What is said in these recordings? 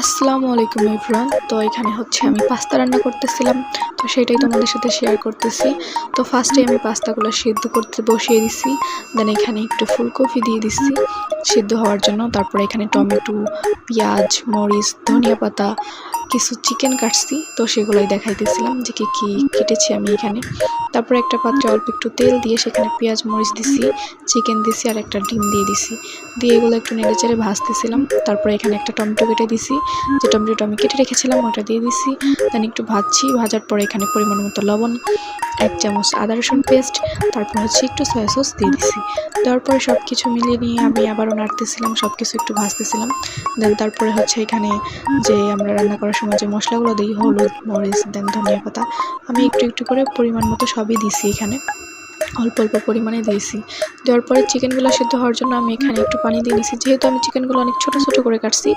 আসসালামু আলাইকুম এভরিওয়ান। তো এখানে হচ্ছে আমি পাস্তা রান্না করতেছিলাম, তো সেটাই তোমাদের সাথে শেয়ার করতেছি। তো ফার্স্টে আমি পাস্তাগুলো সিদ্ধ করতে বসিয়ে দিছি, দেন এখানে একটু ফুলকপি দিয়ে দিচ্ছি সিদ্ধ হওয়ার জন্য। তারপরে এখানে টমেটো, পেঁয়াজ, মরিচ, ধনিয়া পাতা, কিছু চিকেন কাটছি, তো সেগুলোই দেখাইতেছিলাম যে কি কি কেটেছি আমি এখানে। তারপরে একটা পাত্রে অল্প একটু তেল দিয়ে সেখানে পেঁয়াজ মরিচ দিছি, চিকেন দিছি আর একটা ডিম দিয়ে দিছি, দিয়ে এগুলো একটু নেড়ে চেড়ে ভাজতেছিলাম। তারপরে এখানে একটা টমেটো কেটে দিছি, যে টমেটোটা আমি কেটে রেখেছিলাম ওটা দিয়ে দিছি, দেন একটু ভাজছি। ভাজার পরে এখানে পরিমাণ মতো লবণ, 1 চামচ আদা রসুন পেস্ট, তারপর হচ্ছে একটু সয়া সস দিয়ে দিছি। দেওয়ার পরে সব কিছু মিলিয়ে নিয়ে আমি আবারও নাড়তেছিলাম, সব কিছু একটু ভাজতেছিলাম। দেন তারপরে হচ্ছে এখানে যে আমরা রান্না করার সময় যে মশলাগুলো দিই, হলুদ, মরিচ, দেন ধনিয়া পাতা, আমি একটু একটু করে পরিমাণ মতো সবই দিছি এখানে, অল্প অল্প পরিমাণে দিয়েছি। দেওয়ার পরে চিকেনগুলো সিদ্ধ হওয়ার জন্য আমি এখানে একটু পানি দিয়ে নিয়েছি, যেহেতু আমি চিকেনগুলো অনেক ছোট ছোট করে কাটছি,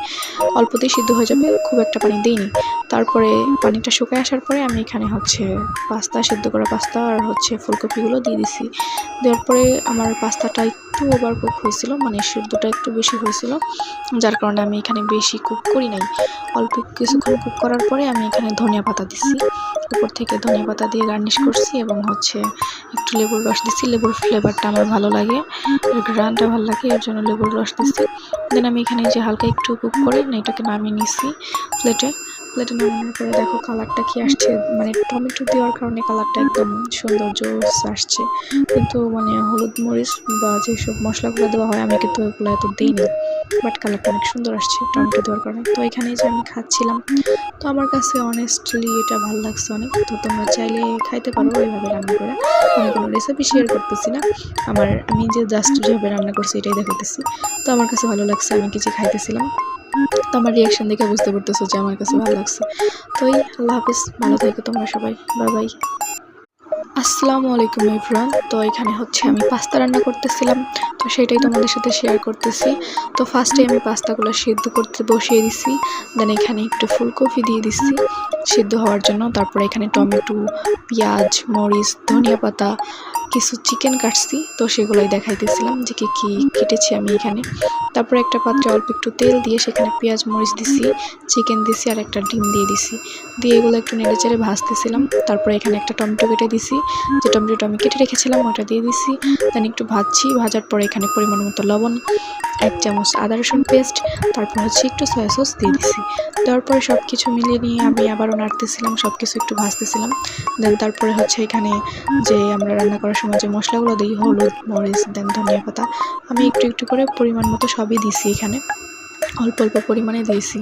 অল্পতেই সিদ্ধ হয়ে যাবে, খুব একটা পানি দিইনি। তারপরে পানিটা শুকায় আসার পরে আমি এখানে হচ্ছে পাস্তা, সিদ্ধ করা পাস্তা আর হচ্ছে ফুলকপিগুলো দিয়ে দিছি। দেওয়ার পরে আমার পাস্তাটা একটু ওভার কুক হয়েছিল, মানে সিদ্ধটা একটু বেশি হয়েছিল, যার কারণে আমি এখানে বেশি কুক করি নাই। অল্প কিছুক্ষণ কুক করার পরে আমি এখানে ধনিয়া পাতা দিছি, উপর থেকে ধনিয়া পাতা দিয়ে গার্নিশ করছি, এবং হচ্ছে একটু লেবুর রস দিচ্ছি। লেবুর ফ্লেভারটা আমার ভালো লাগে, গ্রানটা ভালো লাগে, এর জন্য লেবুর রস দিচ্ছি। দেন আমি এখানে যে হালকা একটু কুক করে এটাকে নামিয়ে নিচ্ছি প্লেটে। নামানোর পরে দেখো কালারটা কি আসছে, মানে টমেটো দেওয়ার কারণে কালারটা একদম সুন্দর জোস আসছে। কিন্তু মানে হলুদ মরিচ বা যেসব মশলাগুলো দেওয়া হয় আমি কিন্তু ওগুলো এত দিইনি, বাট কালারটা অনেক সুন্দর আসছে টমেটো দেওয়ার কারণে। তো এখানে যে আমি খাচ্ছিলাম, তো আমার কাছে অনেস্টলি এটা ভালো লাগছে অনেক। তো তোমরা চাইলে খাইতে পারো এইভাবে রান্না করে। আমি কোনো রেসিপি শেয়ার করতেছি না, আমি যে জাস্ট যেভাবে রান্না করছি এটাই দেখাতেছি। তো আমার কাছে ভালো লাগছে, আমি কিছু খাইতেছিলাম, তো আমার রিয়াকশন দেখে বুঝতে পারতেছো যে আমার কাছে ভালো লাগছে। তো এই আল্লাহ হাফিজ, ভালো থাকো তোমরা সবাই, বাই বাই। আসসালামু আলাইকুম এভরিওয়ান। তো এখানে হচ্ছে আমি পাস্তা রান্না করতেছিলাম, তো সেটাই তোমাদের সাথে শেয়ার করতেছি। তো ফার্স্টে আমি পাস্তাগুলো সিদ্ধ করতে বসিয়ে দিছি, দেন এখানে একটু ফুলকপি দিয়ে দিচ্ছি সিদ্ধ হওয়ার জন্য। তারপরে এখানে টমেটো, পেঁয়াজ, মরিচ, ধনিয়া পাতা, কিছু চিকেন কাটছি, তো সেগুলোই দেখাইতেছিলাম যে কি কি কেটেছি আমি এখানে। তারপরে একটা পাত্রে অল্প একটু তেল দিয়ে সেখানে পেঁয়াজ মরিচ দিছি, চিকেন দিছি আর একটা ডিম দিয়ে দিছি, দিয়ে এগুলো একটু নেড়ে চেড়ে ভাজতেছিলাম। তারপরে এখানে একটা টমেটো কেটে দিছি, যে টমেটোটা আমি কেটে রেখেছিলাম ওটা দিয়ে দিছি, দেন একটু ভাজছি। ভাজার পরে এখানে পরিমাণ মতো লবণ, 1 চামচ আদা রসুন পেস্ট, তারপর হচ্ছে একটু সয়া সস দিয়ে দিছি। দেওয়ার পরে সব কিছু মিলিয়ে নিয়ে আমি আবারও নাড়তেছিলাম, সব কিছু একটু ভাজতেছিলাম। দেন তারপরে হচ্ছে এখানে যে আমরা রান্না করার সময় যে মশলাগুলো দিই, হলুদ, মরিচ, দেন ধনিয়া পাতা, আমি একটু একটু করে পরিমাণ মতো সবই দিছি এখানে, অল্প অল্প পরিমাণে দিয়েছি।